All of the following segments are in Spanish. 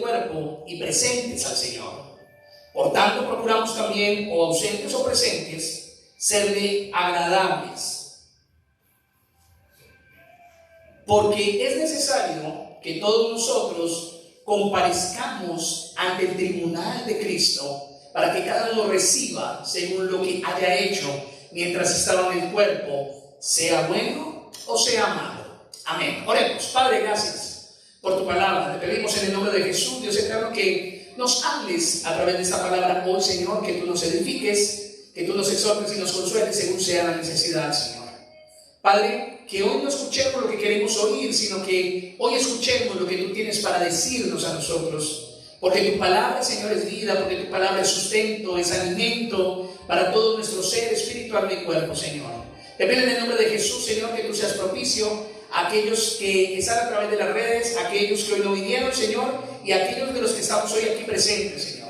cuerpo y presentes al Señor. Por tanto, procuramos también, o ausentes o presentes, serle agradables. Porque es necesario que todos nosotros comparezcamos ante el tribunal de Cristo para que cada uno reciba según lo que haya hecho mientras estaba en el cuerpo, sea bueno o sea malo. Amén. Oremos. Padre, gracias por tu palabra. Te pedimos en el nombre de Jesús, Dios eterno, que nos hables a través de esta palabra hoy, Señor, que tú nos edifiques, que tú nos exhortes y nos consueles según sea la necesidad, Señor. Padre, que hoy no escuchemos lo que queremos oír, sino que hoy escuchemos lo que tú tienes para decirnos a nosotros. Porque tu palabra, Señor, es vida, porque tu palabra es sustento, es alimento para todo nuestro ser espiritual y cuerpo, Señor. Te pido en el nombre de Jesús, Señor, que tú seas propicio a aquellos que están a través de las redes, a aquellos que hoy no vinieron, Señor, y a aquellos de los que estamos hoy aquí presentes, Señor.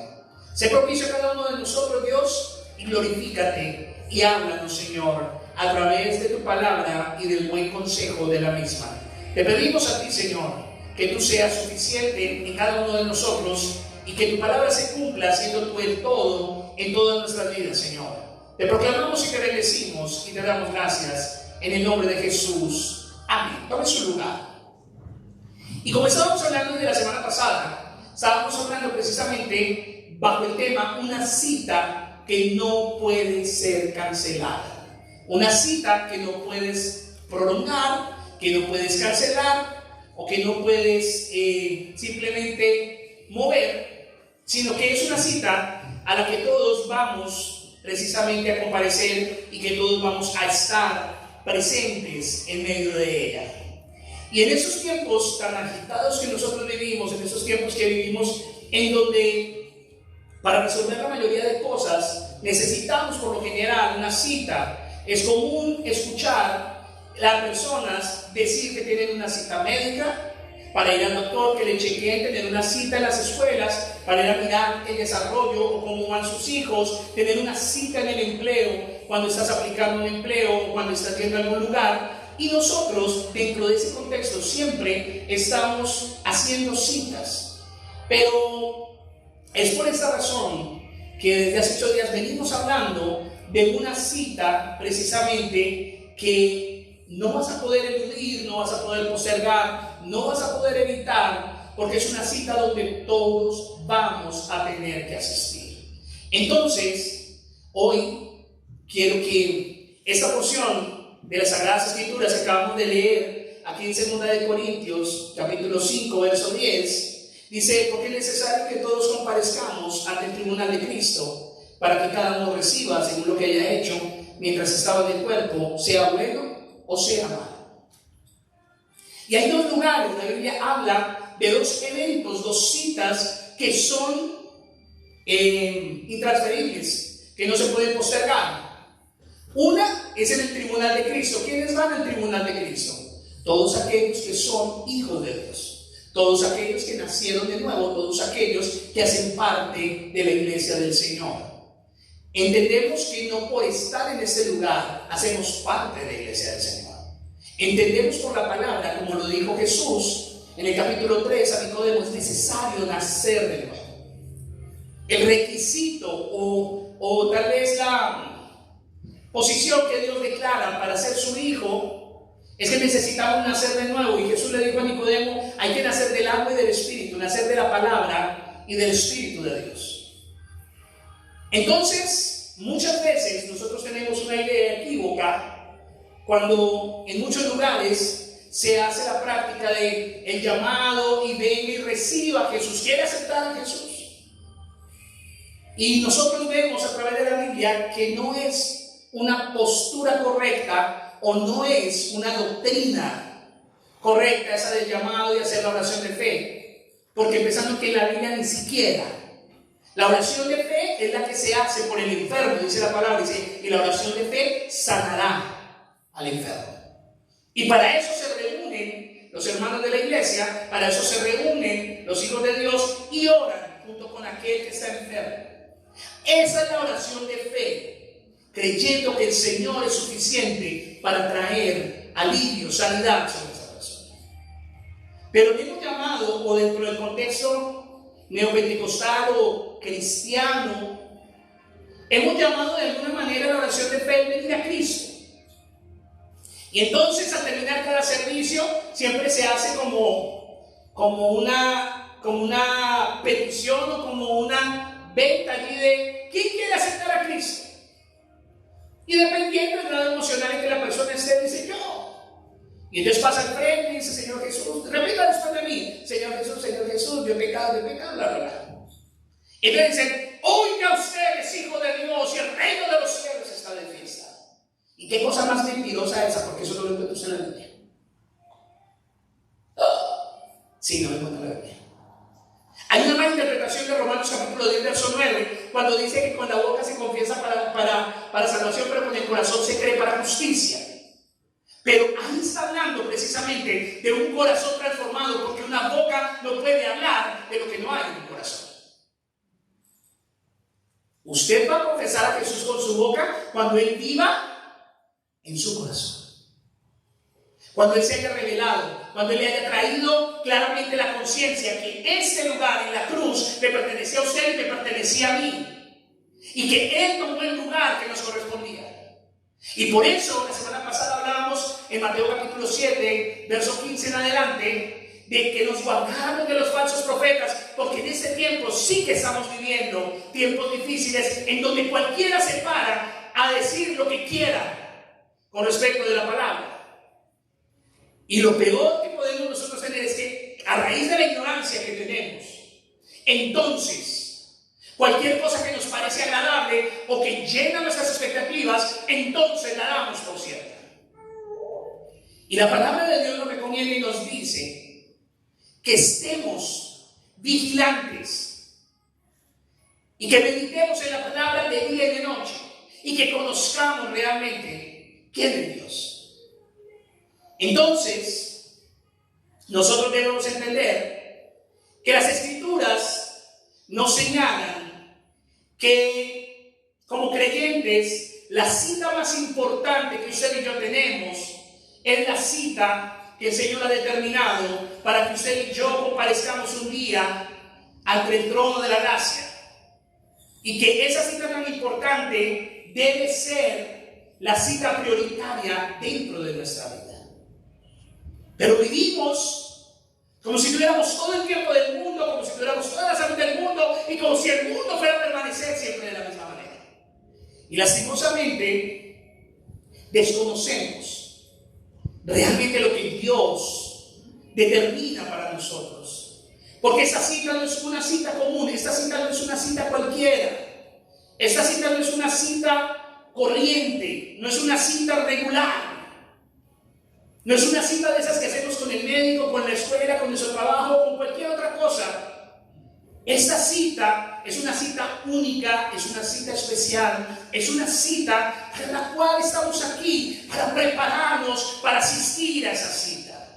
Sé propicio a cada uno de nosotros, Dios, y glorifícate y háblanos, Señor, a través de tu palabra y del buen consejo de la misma. Te pedimos a ti, Señor, que tú seas suficiente en cada uno de nosotros y que tu palabra se cumpla siendo tú el todo en todas nuestras vidas, Señor. Te proclamamos y te bendecimos y te damos gracias en el nombre de Jesús. Amén. Tome su lugar. Y como estábamos hablando de la semana pasada, estábamos hablando precisamente bajo el tema una cita que no puede ser cancelada. Una cita que no puedes prolongar, que no puedes cancelar o que no puedes simplemente mover, sino que es una cita a la que todos vamos precisamente a comparecer y que todos vamos a estar presentes en medio de ella. Y en esos tiempos tan agitados que nosotros vivimos, en esos tiempos que vivimos en donde para resolver la mayoría de cosas necesitamos por lo general una cita. Es común escuchar a las personas decir que tienen una cita médica para ir al doctor, que le chequeen, tener una cita en las escuelas para ir a mirar el desarrollo o cómo van sus hijos, tener una cita en el empleo cuando estás aplicando un empleo o cuando estás yendo a algún lugar. Y nosotros, dentro de ese contexto, siempre estamos haciendo citas. Pero es por esta razón que desde hace 8 días venimos hablando de una cita precisamente que no vas a poder eludir, no vas a poder postergar, no vas a poder evitar, porque es una cita donde todos vamos a tener que asistir. Entonces, hoy quiero que esta porción de las Sagradas Escrituras que acabamos de leer aquí en 2 de Corintios, capítulo 5, verso 10, dice: porque es necesario que todos comparezcamos ante el tribunal de Cristo, para que cada uno reciba según lo que haya hecho mientras estaba en el cuerpo, sea bueno o sea malo. Y hay 2 lugares, la Biblia habla de 2 eventos, 2 citas que son intransferibles, que no se pueden postergar. Una es en el tribunal de Cristo. ¿Quiénes van al tribunal de Cristo? Todos aquellos que son hijos de Dios, todos aquellos que nacieron de nuevo, todos aquellos que hacen parte de la iglesia del Señor. Entendemos que no por estar en este lugar hacemos parte de la iglesia del Señor. Entendemos por la palabra, como lo dijo Jesús en el capítulo 3 a Nicodemo, es necesario nacer de nuevo. El requisito o tal vez la posición que Dios declara para ser su hijo es que necesitamos nacer de nuevo. Y Jesús le dijo a Nicodemo: hay que nacer del agua y del espíritu, nacer de la palabra y del espíritu de Dios. Entonces, muchas veces nosotros tenemos una idea equívoca cuando en muchos lugares se hace la práctica de el llamado y venga y reciba a Jesús. ¿Quiere aceptar a Jesús? Y nosotros vemos a través de la Biblia que no es una postura correcta o no es una doctrina correcta esa del llamado y hacer la oración de fe. Porque empezando que en la Biblia ni siquiera la oración de fe es la que se hace por el enfermo, dice la palabra, dice, y la oración de fe sanará al enfermo. Y para eso se reúnen los hermanos de la iglesia, para eso se reúnen los hijos de Dios y oran junto con aquel que está enfermo. Esa es la oración de fe, creyendo que el Señor es suficiente para traer alivio, sanidad sobre esa persona. Pero el mismo llamado, o dentro del contexto neopentecostal o cristiano, hemos llamado de alguna manera la oración de fe venir a Cristo. Y entonces al terminar cada servicio siempre se hace como una petición o como una venta allí de ¿quién quiere aceptar a Cristo? Y dependiendo del grado emocional en que la persona esté, dice yo. Y entonces pasa al frente y dice, Señor Jesús, repita después de mí, Señor Jesús, yo he pecado, bla, bla, bla. Y entonces dicen, oiga usted es hijo de Dios y el reino de los cielos está de fiesta. ¿Y qué cosa más mentirosa esa? Porque eso no lo encuentras en la Biblia. Sí, no lo encuentro en la Biblia. Hay una mala interpretación de Romanos capítulo 10, verso 9, cuando dice que con la boca se confiesa para salvación, pero con el corazón se cree para justicia. Pero ahí está hablando precisamente de un corazón transformado, porque una boca no puede hablar de lo que no hay en el corazón. Usted va a confesar a Jesús con su boca cuando Él viva en su corazón. Cuando Él se haya revelado, cuando Él le haya traído claramente la conciencia que este lugar en la cruz le pertenecía a usted y me pertenecía a mí. Y que Él tomó el lugar que nos correspondía. Y por eso, la semana pasada hablábamos en Mateo capítulo 7, verso 15 en adelante, de que nos guardáramos de los falsos profetas, porque en este tiempo sí que estamos viviendo tiempos difíciles en donde cualquiera se para a decir lo que quiera con respecto de la palabra. Y lo peor que podemos nosotros tener es que a raíz de la ignorancia que tenemos, entonces, cualquier cosa que nos parece agradable o que llena nuestras expectativas, entonces la damos por cierta. Y la palabra de Dios nos recomienda y nos dice que estemos vigilantes y que meditemos en la palabra de día y de noche y que conozcamos realmente quién es Dios. Entonces, nosotros debemos entender que las Escrituras nos señalan que como creyentes la cita más importante que usted y yo tenemos es la cita que el Señor ha determinado para que usted y yo comparezcamos un día ante el trono de la gracia, y que esa cita tan importante debe ser la cita prioritaria dentro de nuestra vida. Pero vivimos como si tuviéramos todo el tiempo del mundo, como si tuviéramos toda la salud del mundo y como si el mundo fuera a permanecer siempre de la misma manera. Y lastimosamente desconocemos realmente lo que Dios determina para nosotros. Porque esta cita no es una cita común, esta cita no es una cita cualquiera, esta cita no es una cita corriente, no es una cita regular. No es una cita de esas que hacemos con el médico, con la escuela, con nuestro trabajo, con cualquier otra cosa. Esta cita es una cita única, es una cita especial, es una cita para la cual estamos aquí, para prepararnos, para asistir a esa cita.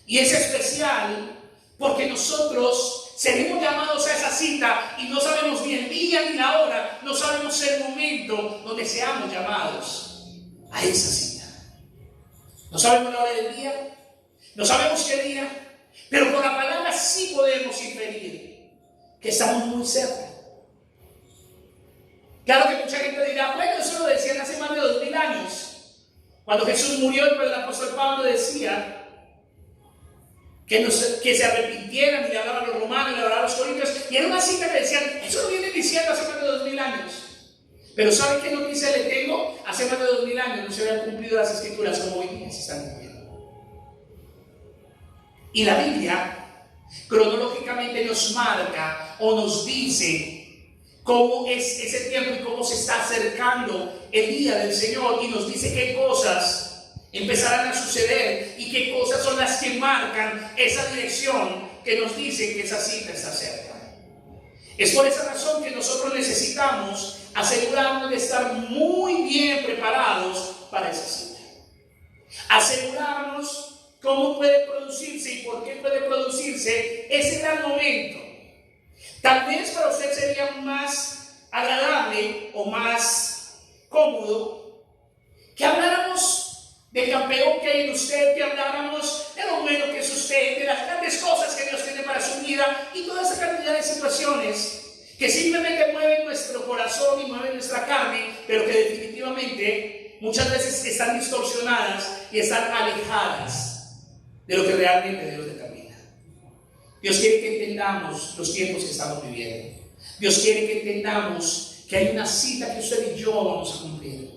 Y es especial porque nosotros seremos llamados a esa cita y no sabemos ni el día ni la hora, no sabemos el momento donde seamos llamados a esa cita. No sabemos la hora del día, no sabemos qué día, pero con la palabra sí podemos inferir que estamos muy cerca. Claro que mucha gente dirá, bueno, eso lo decían hace más de 2000 años. Cuando Jesús murió, el apóstol Pablo decía que se arrepintieran, y le hablaban a los romanos, y le hablaban a los corintios, y era una cita que decían, eso lo vienen diciendo hace más de 2000 años. Pero ¿saben qué noticia le tengo? Hace más de 2000 años no se habían cumplido las Escrituras como hoy día se están cumpliendo. Y la Biblia cronológicamente nos marca o nos dice cómo es ese tiempo y cómo se está acercando el día del Señor, y nos dice qué cosas empezarán a suceder y qué cosas son las que marcan esa dirección que nos dice que esa cita está cerca. Es por esa razón que nosotros necesitamos asegurarnos de estar muy bien preparados para esa cita. Asegurarnos cómo puede producirse y por qué puede producirse ese gran momento. Tal vez para usted sería más agradable o más cómodo que habláramos del campeón que hay en usted, que habláramos de de lo bueno que es usted, de las grandes cosas que Dios tiene para su vida y toda esa cantidad de situaciones que simplemente mueven nuestro corazón y mueven nuestra carne, pero que definitivamente muchas veces están distorsionadas y están alejadas de lo que realmente Dios determina. Dios quiere que entendamos los tiempos que estamos viviendo. Dios quiere que entendamos que hay una cita que usted y yo vamos a cumplir.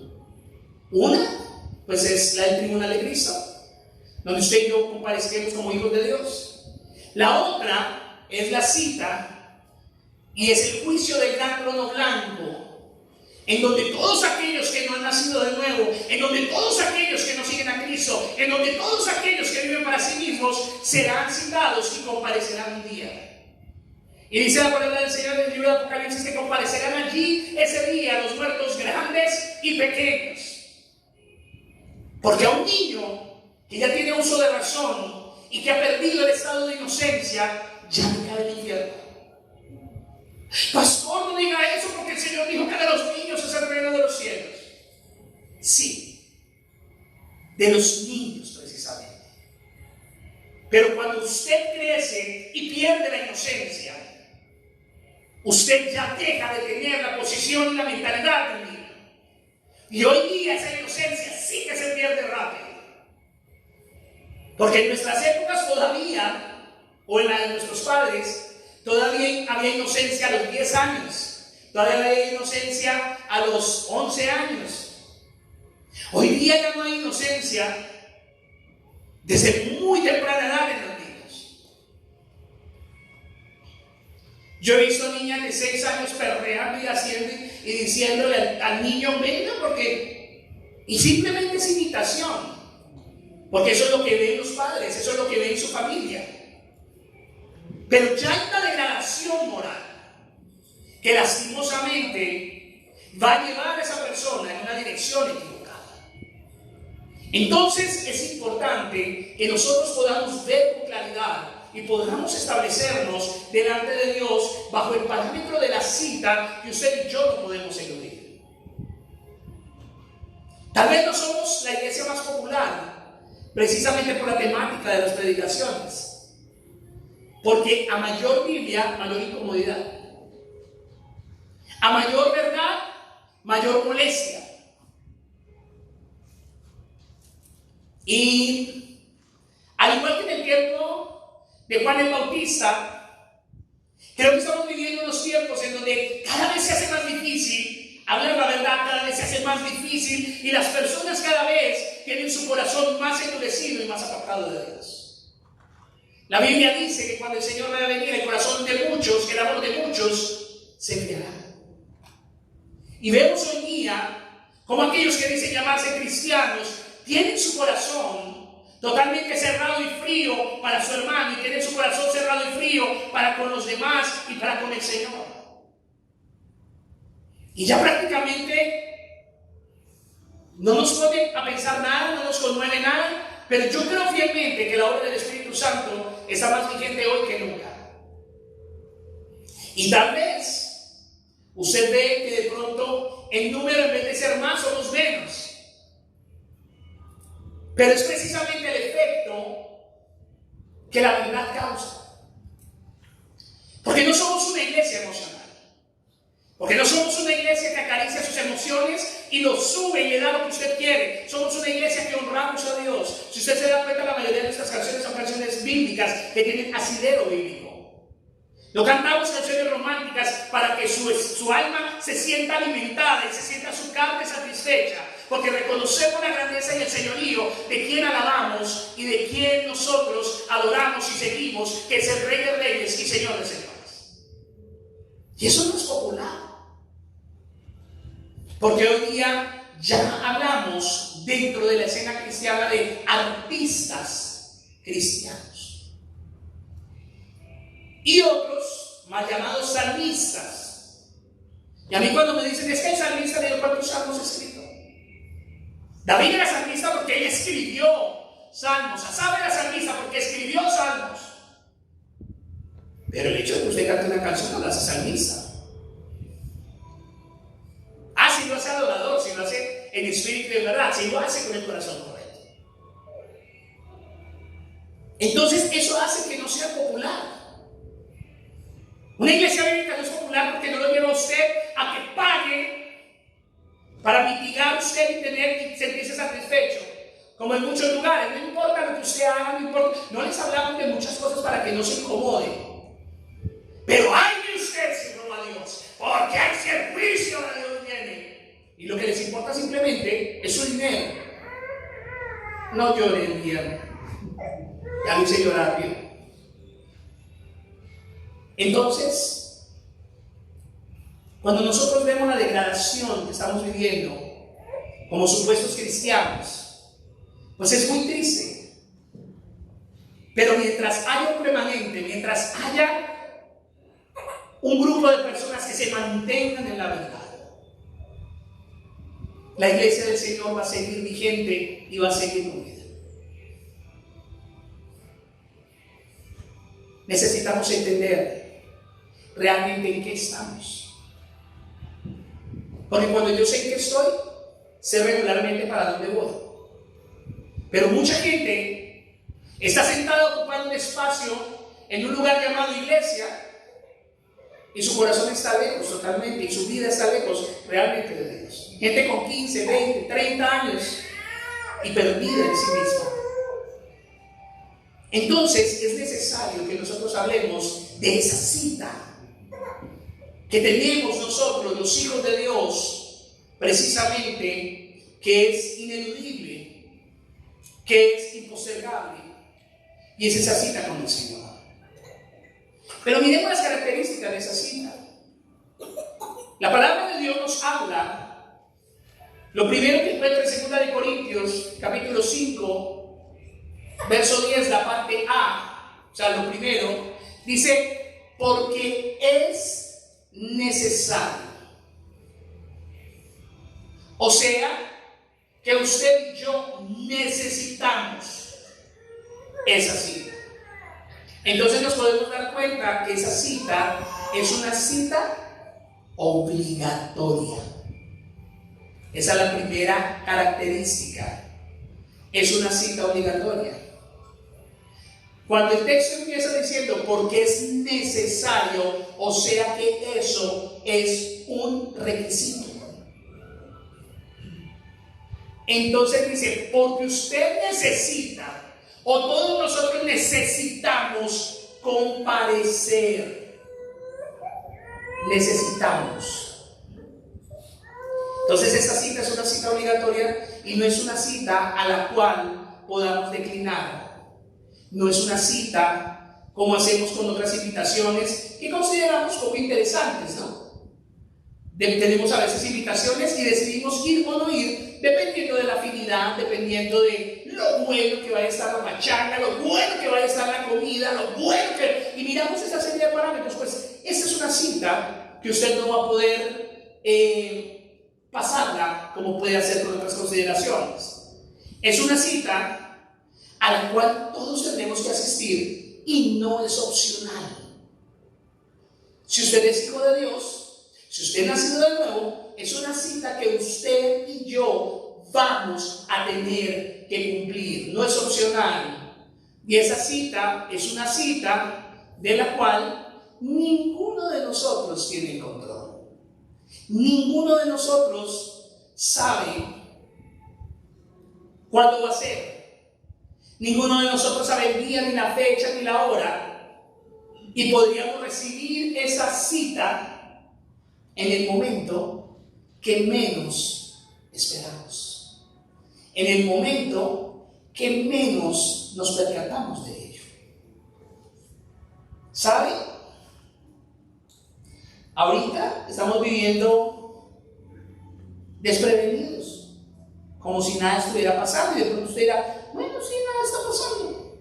Una, pues es la del tribunal de Cristo, donde usted y yo comparezcamos como hijos de Dios. La otra es la cita y es el juicio del gran trono blanco, en donde todos aquellos que no han nacido de nuevo, en donde todos aquellos que no siguen a Cristo, en donde todos aquellos que viven para sí mismos serán citados y comparecerán un día. Y dice la palabra del Señor en el libro de Apocalipsis que comparecerán allí ese día los muertos grandes y pequeños. Porque a un niño que ya tiene uso de razón y que ha perdido el estado de inocencia, ya le cae el infierno. Pastor, no diga eso porque el Señor dijo que de los niños es el reino de los cielos. Sí, de los niños precisamente. Pero cuando usted crece y pierde la inocencia, usted ya deja de tener la posición y la mentalidad del niño. Y hoy día esa inocencia sí que se pierde rápido. Porque en nuestras épocas todavía, o en la de nuestros padres, todavía había inocencia a los 10 años. Todavía había inocencia a los 11 años. Hoy día ya no hay inocencia desde muy temprana edad en los niños. Yo he visto niñas de 6 años perreando y haciendo y diciéndole al niño venga porque... Y simplemente es imitación. Porque eso es lo que ven los padres, eso es lo que ven su familia. Pero ya hay una degradación moral que lastimosamente va a llevar a esa persona en una dirección equivocada. Entonces es importante que nosotros podamos ver con claridad y podamos establecernos delante de Dios bajo el parámetro de la cita que usted y yo no podemos eludir. Tal vez no somos la iglesia más popular, precisamente por la temática de las predicaciones. Porque a mayor Biblia, mayor incomodidad. A mayor verdad, mayor molestia. Y al igual que en el tiempo de Juan el Bautista, creo que estamos viviendo unos tiempos en donde cada vez se hace más difícil hablar la verdad, cada vez se hace más difícil y las personas cada vez tienen su corazón más endurecido y más apartado de Dios. La Biblia dice que cuando el Señor vaya a venir, el corazón de muchos, el amor de muchos, se enfriará. Y vemos hoy día como aquellos que dicen llamarse cristianos tienen su corazón totalmente cerrado y frío para su hermano y tienen su corazón cerrado y frío para con los demás y para con el Señor. Y ya prácticamente no nos pone a pensar nada, no nos conmueve nada. Pero yo creo fielmente que la obra del Espíritu Santo está más vigente hoy que nunca. Y tal vez usted ve que de pronto el número en vez de ser más somos menos. Pero es precisamente el efecto que la verdad causa. Porque no somos una iglesia emocional. Porque no somos una iglesia que acaricia sus emociones y los sube y le da lo que usted quiere. Somos una iglesia que honramos a Dios. Si usted se da cuenta, la mayoría de nuestras canciones son canciones bíblicas que tienen asidero bíblico. No cantamos canciones románticas para que su alma se sienta alimentada y se sienta su carne satisfecha. Porque reconocemos la grandeza y el señorío de quien alabamos y de quien nosotros adoramos y seguimos, que es el Rey de Reyes y Señor de Señores. Y eso no es popular. Porque hoy día ya hablamos dentro de la escena cristiana de artistas cristianos. Y otros mal llamados salmistas. Y a mí cuando me dicen, es que el salmista, digo, ¿cuántos salmos escrito? David era salmista porque él escribió salmos. Asaf era salmista porque escribió salmos. Pero el hecho de que usted cante una canción no la hace salmista. Si lo hace adorador, si lo hace en espíritu de verdad, si lo hace con el corazón correcto. Entonces eso hace que no sea popular. Una iglesia bíblica no es popular porque no lo lleva a usted a que pague para mitigar usted y sentirse satisfecho. Como en muchos lugares, no importa lo que usted haga, no importa, no les hablamos de muchas cosas para que no se incomode. Pero ay de usted si no va a Dios, porque el juicio de Dios viene. Y lo que les importa simplemente es su dinero. No llore el viernes. Ya lo hice llorar bien. Entonces, cuando nosotros vemos la degradación que estamos viviendo como supuestos cristianos, pues es muy triste. Pero mientras haya un remanente, mientras haya un grupo de personas que se mantengan en la verdad, la iglesia del Señor va a seguir vigente y va a seguir unida. Necesitamos entender realmente en qué estamos. Porque cuando yo sé en qué estoy, sé regularmente para dónde voy. Pero mucha gente está sentada ocupando un espacio en un lugar llamado iglesia y su corazón está lejos totalmente y su vida está lejos realmente de Dios. Gente con 15, 20, 30 años y perdida en sí misma. Entonces es necesario que nosotros hablemos de esa cita que tenemos nosotros, los hijos de Dios, precisamente, que es ineludible, que es impostergable, y es esa cita con el Señor. Pero miremos las características de esa cita. La palabra de Dios nos habla, lo primero que encuentra en 2 de Corintios, capítulo 5, verso 10, la parte A, o sea, lo primero, dice, porque es necesario. O sea, que usted y yo necesitamos esa cita. Entonces nos podemos dar cuenta que esa cita es una cita obligatoria. Esa es la primera característica. Es una cita obligatoria. Cuando el texto empieza diciendo porque es necesario, o sea que eso es un requisito. Entonces dice, porque usted necesita, o todos nosotros necesitamos comparecer. Necesitamos. Entonces esa cita es una cita obligatoria y no es una cita a la cual podamos declinar. No es una cita como hacemos con otras invitaciones que consideramos como interesantes, ¿no? Tenemos a veces invitaciones y decidimos ir o no ir dependiendo de la afinidad, dependiendo de lo bueno que vaya a estar la pachanga, lo bueno que vaya a estar la comida, lo bueno que... Y miramos esa serie de parámetros. Pues esta es una cita que usted no va a poder pasarla como puede hacer con otras consideraciones. Es una cita a la cual todos tenemos que asistir y no es opcional. Si usted es hijo de Dios, si usted ha nacido de nuevo, es una cita que usted y yo vamos a tener que cumplir, no es opcional. Y esa cita es una cita de la cual ninguno de nosotros tiene control. Ninguno de nosotros sabe cuándo va a ser. Ninguno de nosotros sabe el día, ni la fecha, ni la hora. Y podríamos recibir esa cita en el momento que menos esperamos. En el momento que menos nos percatamos de ello. ¿Sabe? Ahorita estamos viviendo desprevenidos, como si nada estuviera pasando. Y de pronto usted dirá, bueno, sí, nada está pasando.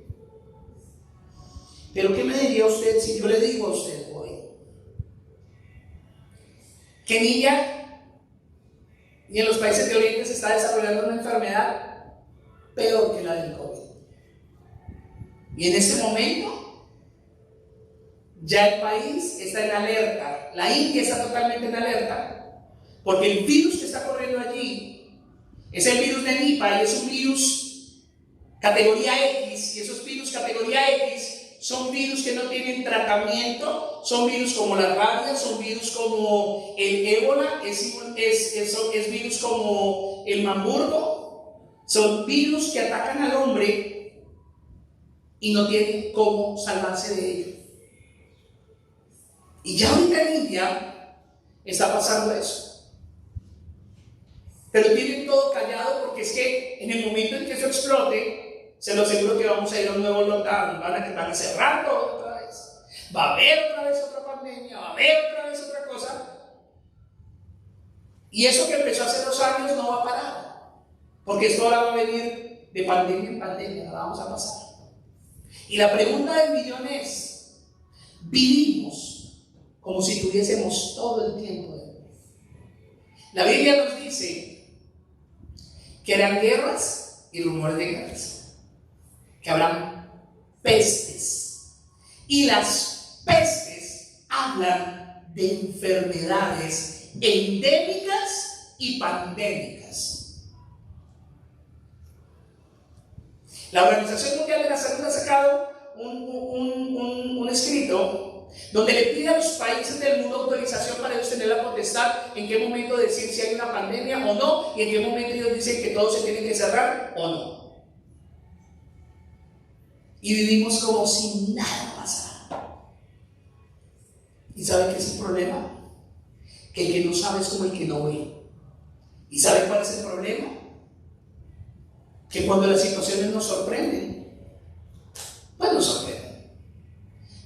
Pero ¿qué me diría usted si yo le digo a usted hoy que ni en los países de Oriente se está desarrollando una enfermedad peor que la del COVID? Y en este momento ya el país está en alerta, la India está totalmente en alerta, porque el virus que está corriendo allí es el virus de Nipah y es un virus categoría X, y esos virus categoría X son virus que no tienen tratamiento, son virus como la rabia, son virus como el ébola, es virus como el Marburgo, son virus que atacan al hombre y no tienen cómo salvarse de ellos. Y ya ahorita en India está pasando eso. Pero tienen todo callado porque es que en el momento en que eso explote, se lo aseguro que vamos a ir a un nuevo lockdown, van a cerrar todo otra vez. Va a haber otra vez otra pandemia, va a haber otra vez otra cosa. Y eso que empezó hace 2 años no va a parar. Porque esto ahora va a venir de pandemia en pandemia, la vamos a pasar. Y la pregunta del millón es, ¿vivimos como si tuviésemos todo el tiempo de Dios? La Biblia nos dice que harán guerras y rumores de guerras, que habrán pestes, y las pestes hablan de enfermedades endémicas y pandémicas. La Organización Mundial de la Salud ha sacado un escrito donde le pide a los países del mundo autorización para ellos tener la potestad en qué momento decir si hay una pandemia o no, y en qué momento ellos dicen que todo se tiene que cerrar o no. Y vivimos como si nada pasara. ¿Y sabe qué es el problema? Que el que no sabe es como el que no ve. ¿Y sabe cuál es el problema? Que cuando las situaciones nos sorprenden, pues nos sorprenden.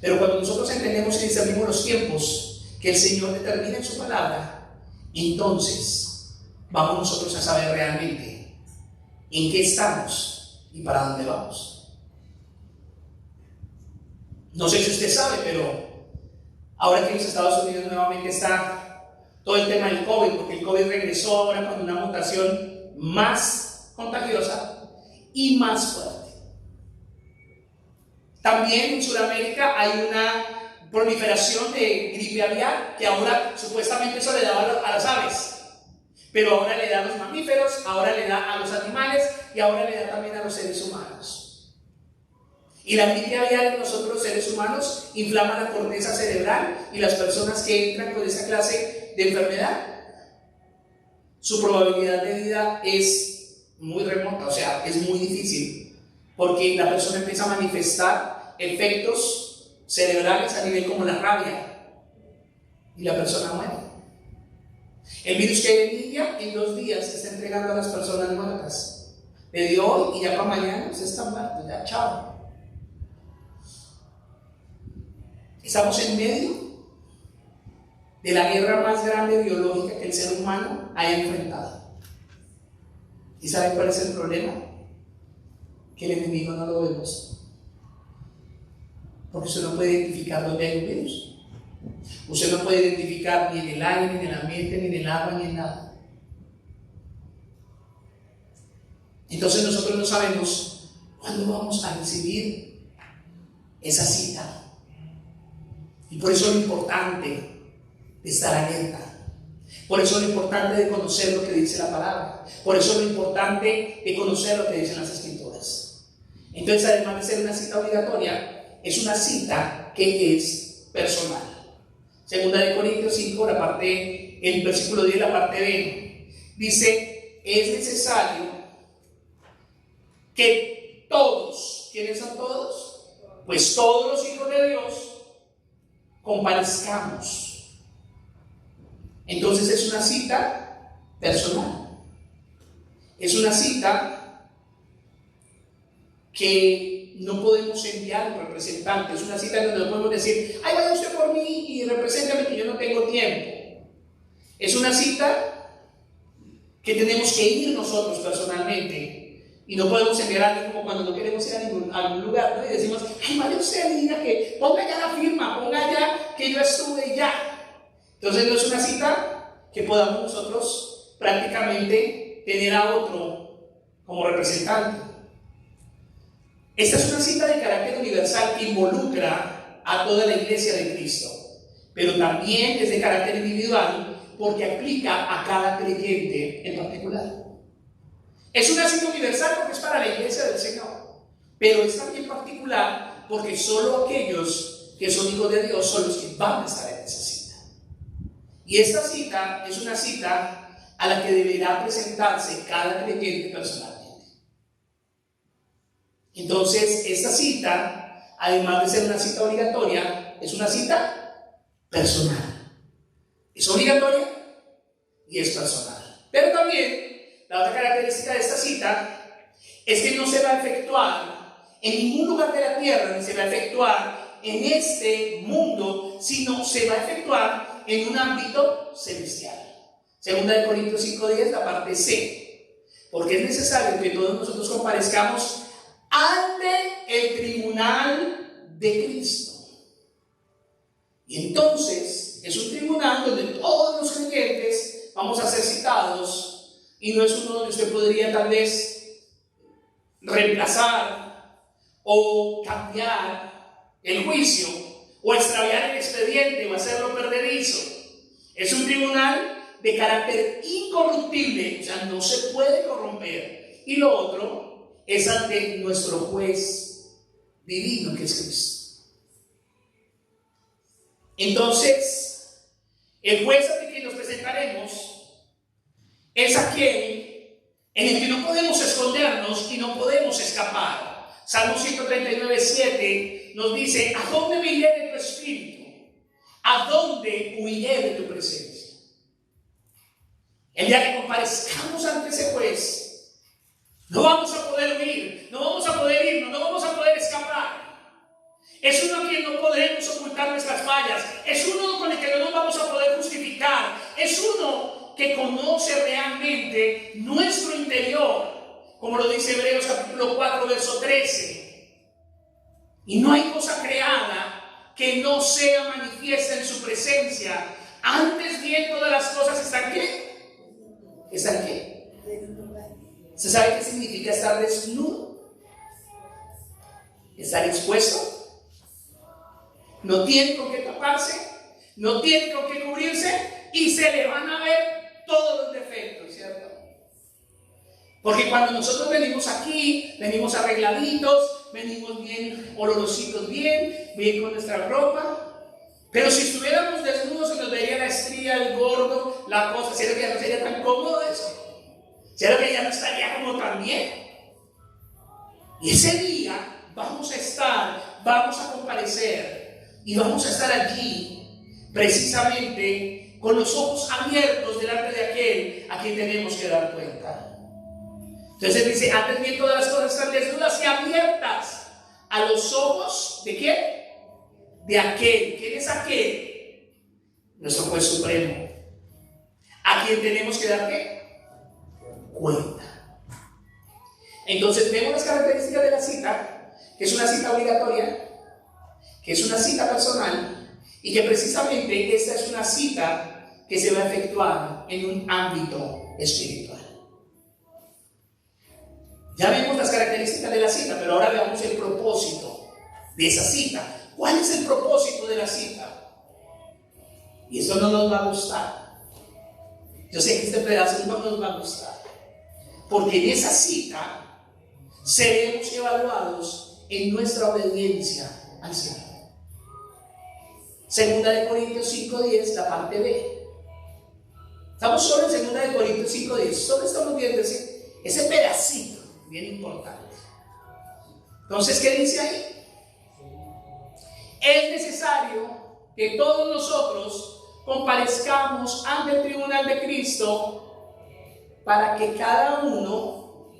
Pero cuando nosotros entendemos y discernimos los tiempos que el Señor determina en su palabra, entonces vamos nosotros a saber realmente en qué estamos y para dónde vamos. No sé si usted sabe, pero ahora que en los Estados Unidos nuevamente está todo el tema del COVID, porque el COVID regresó ahora con una mutación más contagiosa y más fuerte. También en Sudamérica hay una proliferación de gripe aviar, que ahora supuestamente eso le daba a las aves, pero ahora le da a los mamíferos, ahora le da a los animales y ahora le da también a los seres humanos. Y la gripe aviar en nosotros seres humanos inflama la corteza cerebral, y las personas que entran con esa clase de enfermedad, su probabilidad de vida es muy remota, o sea, es muy difícil, porque la persona empieza a manifestar efectos cerebrales a nivel como la rabia, y la persona muere. El virus que hay en India en 2 días se está entregando a las personas muertas. Le dio hoy y ya para mañana se están muertos, ya chao. Estamos en medio de la guerra más grande biológica que el ser humano haya enfrentado. ¿Y saben cuál es el problema? Que el enemigo no lo vemos. Porque usted no puede identificar dónde hay un virus. Usted no puede identificar ni en el aire, ni en el ambiente, ni en el agua, ni en nada. Entonces nosotros no sabemos cuándo vamos a recibir esa cita. Y por eso lo importante de estar alerta. Por eso lo importante de conocer lo que dice la palabra. Por eso lo importante de conocer lo que dicen las Escrituras. Entonces, además de ser una cita obligatoria, es una cita que es personal. Segunda de Corintios 5, el versículo 10, la parte B, dice: es necesario que todos, ¿quiénes son todos? Pues todos los hijos de Dios comparezcamos. Entonces es una cita personal. Es una cita que no podemos enviar un representante. Es una cita donde no podemos decir: ay, vaya usted por mí y represéntame que yo no tengo tiempo. Es una cita que tenemos que ir nosotros personalmente. Y no podemos enviar a alguien como cuando no queremos ir a algún lugar, ¿no? Y decimos: ay, vaya usted y diga que ponga ya la firma, ponga ya que yo estuve ya. Entonces no es una cita que podamos nosotros prácticamente tener a otro como representante. Esta es una cita de carácter universal que involucra a toda la iglesia de Cristo, pero también es de carácter individual porque aplica a cada creyente en particular. Es una cita universal porque es para la iglesia del Señor. pero es también particular porque solo aquellos que son hijos de Dios son los que van a estar en esa cita. Y esta cita es una cita a la que deberá presentarse cada creyente personalmente. Entonces, esta cita, además de ser una cita obligatoria, es una cita personal. Es obligatoria y es personal. Pero también, la otra característica de esta cita es que no se va a efectuar en ningún lugar de la tierra, ni se va a efectuar en este mundo, sino se va a efectuar en un ámbito celestial. Segunda de Corintios 5:10, la parte C. Porque es necesario que todos nosotros comparezcamos ante el tribunal de Cristo. Y entonces es un tribunal donde todos los creyentes vamos a ser citados, y no es uno donde usted podría tal vez reemplazar o cambiar el juicio, o extraviar el expediente, o hacerlo perdedizo. Es un tribunal de carácter incorruptible, o sea, no se puede corromper. Y lo otro es ante nuestro juez divino, que es Cristo. Entonces, el juez ante quien nos presentaremos es aquel en el que no podemos escondernos y no podemos escapar. Salmo 139:7 nos dice: ¿a dónde me iré de tu espíritu? ¿A dónde huiré de tu presencia? El día que comparezcamos ante ese juez, no vamos a poder huir, no vamos a poder irnos, no vamos a poder escapar. Es uno a quien no podremos ocultar nuestras fallas, es uno con el que no nos vamos a poder justificar, es uno que conoce realmente nuestro interior, como lo dice Hebreos capítulo 4, verso 13. Y no hay cosa creada que no sea manifiesta en su presencia. Antes bien, todas las cosas están ¿qué? ¿Están qué? ¿Se sabe qué significa estar desnudo? Estar expuesto. No tiene con qué taparse, no tiene con qué cubrirse, y se le van a ver todos los defectos, ¿cierto? Porque cuando nosotros venimos aquí, venimos arregladitos, venimos bien olorositos, bien con nuestra ropa. Pero si estuviéramos desnudos, se nos vería la estría, el gordo, la cosa. ¿Será que ya no sería tan cómodo eso? ¿Será que ya no estaría como tan bien? Y ese día vamos a comparecer y vamos a estar allí precisamente con los ojos abiertos delante de aquel a quien tenemos que dar cuenta. Entonces dice: antes bien todas las cosas están desnudas y abiertas a los ojos ¿de quién? De aquel. ¿Quién es aquel? Nuestro juez supremo, a quien tenemos que dar ¿qué? Cuenta. Entonces vemos las características de la cita, que es una cita obligatoria, que es una cita personal, y que precisamente esta es una cita que se va a efectuar en un ámbito espiritual. Ya vemos las características de la cita, pero ahora veamos el propósito de esa cita. ¿Cuál es el propósito de la cita? Y esto no nos va a gustar. Yo sé que este pedazo no nos va a gustar, porque en esa cita seremos evaluados en nuestra obediencia al Señor. Segunda de Corintios 5:10, la parte B. Estamos solo en Segunda de Corintios 5:10. Solo estamos viendo ese pedacito bien importante. Entonces, ¿qué dice ahí? Es necesario que todos nosotros comparezcamos ante el tribunal de Cristo para que cada uno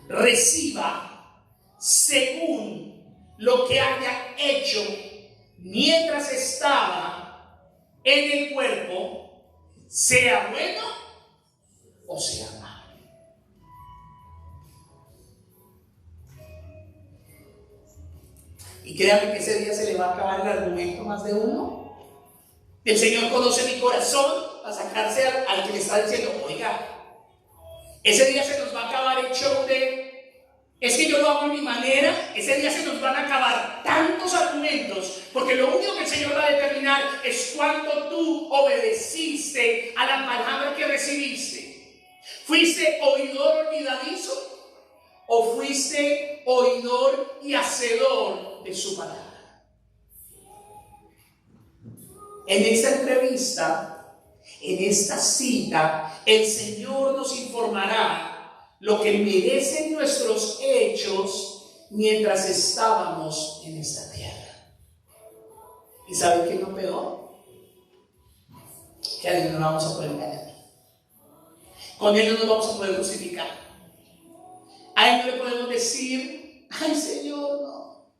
reciba según lo que haya hecho mientras estaba en el cuerpo, sea bueno o sea malo. Y créanme que ese día se le va a acabar el argumento más de uno. El Señor conoce mi corazón para sacarse al que le está diciendo: oiga, ese día se nos va a acabar el show de es que yo lo hago a mi manera. Ese día se nos van a acabar tantos argumentos, porque lo único que el Señor va a determinar es cuánto tú obedeciste a la palabra que recibiste. ¿Fuiste oidor olvidadizo o fuiste oidor y hacedor de su palabra? En esta entrevista, en esta cita, el Señor nos informará lo que merecen nuestros hechos mientras estábamos en esta tierra. ¿Y saben qué es lo peor? Que a Dios no vamos a poder engañar. Con Él no nos vamos a poder justificar. A Él no le podemos decir, ay Señor, no.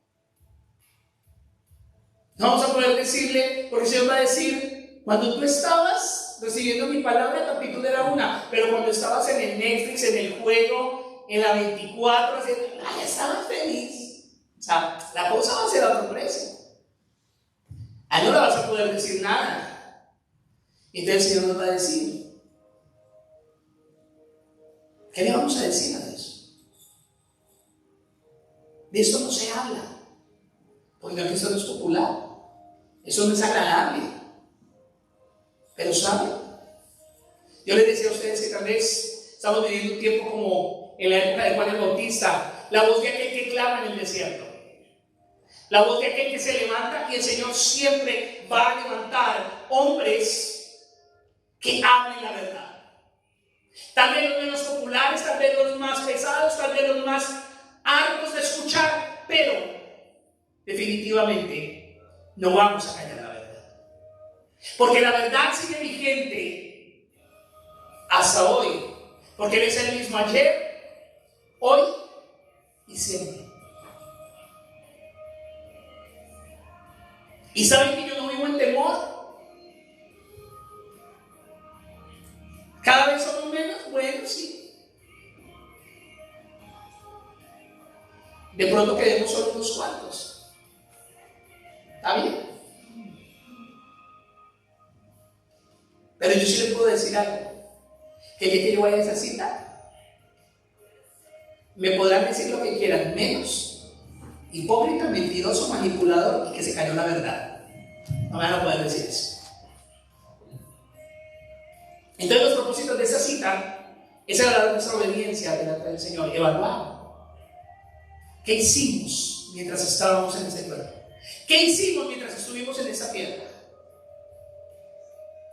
No vamos a poder decirle, porque el Señor va a decir, cuando tú estabas recibiendo mi palabra, la actitud era una, pero cuando estabas en el Netflix, en el juego, en la 24, ya estabas feliz. O sea, la cosa va a ser a otro precio. A Él no le vas a poder decir nada. Entonces el Señor nos va a decir, ¿qué le vamos a decir a Dios? De esto no se habla, porque esto no es popular, eso no es agradable. Pero ¿saben? Yo les decía a ustedes que tal vez estamos viviendo un tiempo como en la época de Juan el Bautista, la voz de aquel que clama en el desierto, la voz de aquel que se levanta, y el Señor siempre va a levantar hombres que hablen la verdad. Tal vez los menos populares, tal vez los más pesados, tal vez los más hartos de escuchar, pero definitivamente no vamos a callar la verdad. Porque la verdad sigue vigente hasta hoy, porque Él es el mismo ayer, hoy y siempre. ¿Y saben que yo no vivo en temor? ¿Cada vez somos menos? Bueno, sí. De pronto quedemos solo unos cuantos. ¿Está bien? Pero yo sí les puedo decir algo. Que el día que yo vaya a esa cita, me podrán decir lo que quieran, menos hipócrita, mentiroso, manipulador y que se cayó la verdad. No me van a poder decir eso. Entonces los propósitos de esta cita es agradar nuestra obediencia delante del Señor, evaluar qué hicimos mientras estábamos en este cuerpo, qué hicimos mientras estuvimos en esta tierra.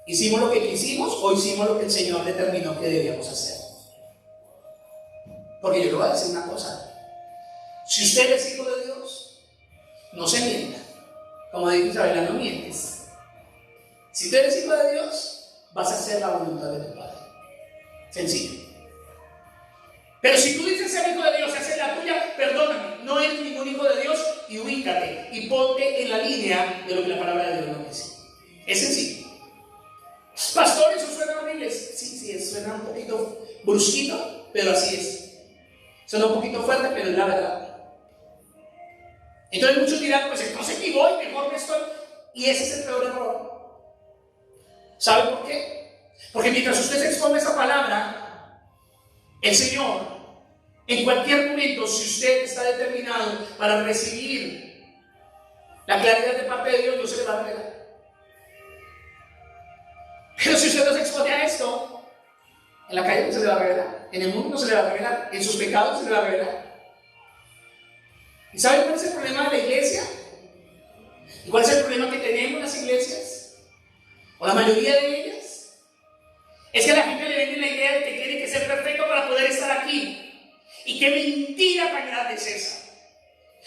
¿Hicimos lo que quisimos o hicimos lo que el Señor determinó que debíamos hacer? Porque yo le voy a decir una cosa: si usted es hijo de Dios, no se mienta. Como dijo Isabela, no mientes. Si tú eres hijo de Dios, vas a hacer la voluntad de tu Padre. Sencillo. Pero si tú dices ser hijo de Dios y hacer la tuya, perdóname, no eres ningún hijo de Dios, y ubícate y ponte en la línea de lo que la palabra de Dios nos dice. Es sencillo. Pastor, ¿eso suena horrible? Sí, suena un poquito brusquito, pero así es. Suena un poquito fuerte, pero es la verdad. Entonces muchos dirán, pues entonces ni voy, mejor me estoy. Y ese es el peor error. ¿Sabe por qué? Porque mientras usted se exponga esa palabra, el Señor, en cualquier momento, si usted está determinado para recibir la claridad de parte de Dios, no se le va a revelar. Pero si usted no se expone a esto, en la calle no se le va a revelar, en el mundo no se le va a revelar, en sus pecados se le va a revelar. ¿Y sabe cuál es el problema de la iglesia? ¿Y cuál es el problema que tenemos en las iglesias? O la mayoría de ellas, es que a la gente le vende la idea de que tiene que ser perfecto para poder estar aquí. Y qué mentira tan grande es esa.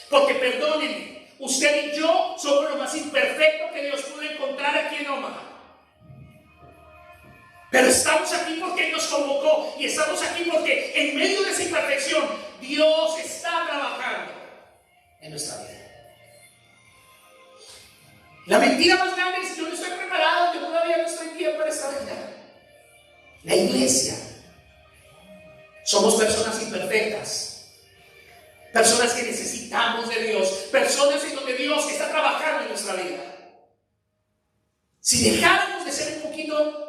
Porque perdónenme, usted y yo somos lo más imperfecto que Dios pudo encontrar aquí en Omaha. Pero estamos aquí porque Él nos convocó, y estamos aquí porque en medio de esa imperfección Dios está trabajando en nuestra vida. La mentira más grande es: yo no estoy preparado, yo todavía no estoy bien para estar allá. La iglesia, somos personas imperfectas, personas que necesitamos de Dios, personas en donde Dios está trabajando en nuestra vida. Si dejáramos de ser un poquito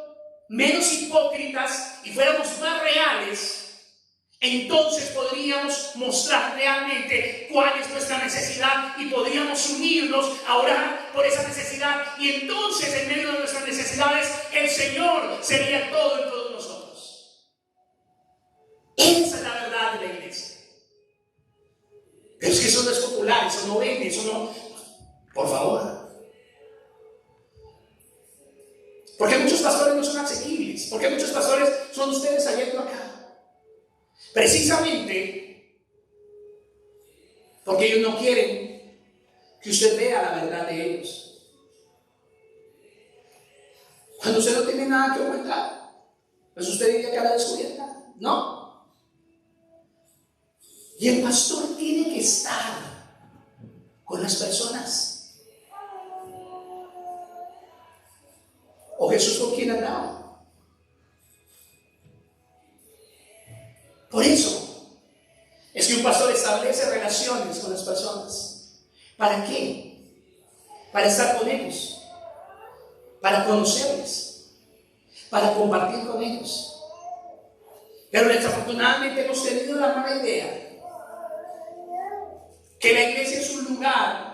menos hipócritas y fuéramos más reales, entonces podríamos mostrar realmente cuál es nuestra necesidad y podríamos unirnos a orar por esa necesidad, y entonces en medio de nuestras necesidades el Señor sería todo en todos nosotros. Esa es la verdad de la iglesia. no vende, eso no. Por favor. Porque muchos pastores no son asequibles, porque muchos pastores son ustedes saliendo acá. Precisamente porque ellos no quieren que usted vea la verdad de ellos. Cuando usted no tiene nada que ocultar, pues usted diría que a la descubierta. No. Y el pastor tiene que estar con las personas. ¿O Jesús con quién andaba? Por eso es que un pastor establece relaciones con las personas. ¿Para qué? Para estar con ellos, para conocerles, para compartir con ellos. Pero desafortunadamente hemos tenido la mala idea que la iglesia es un lugar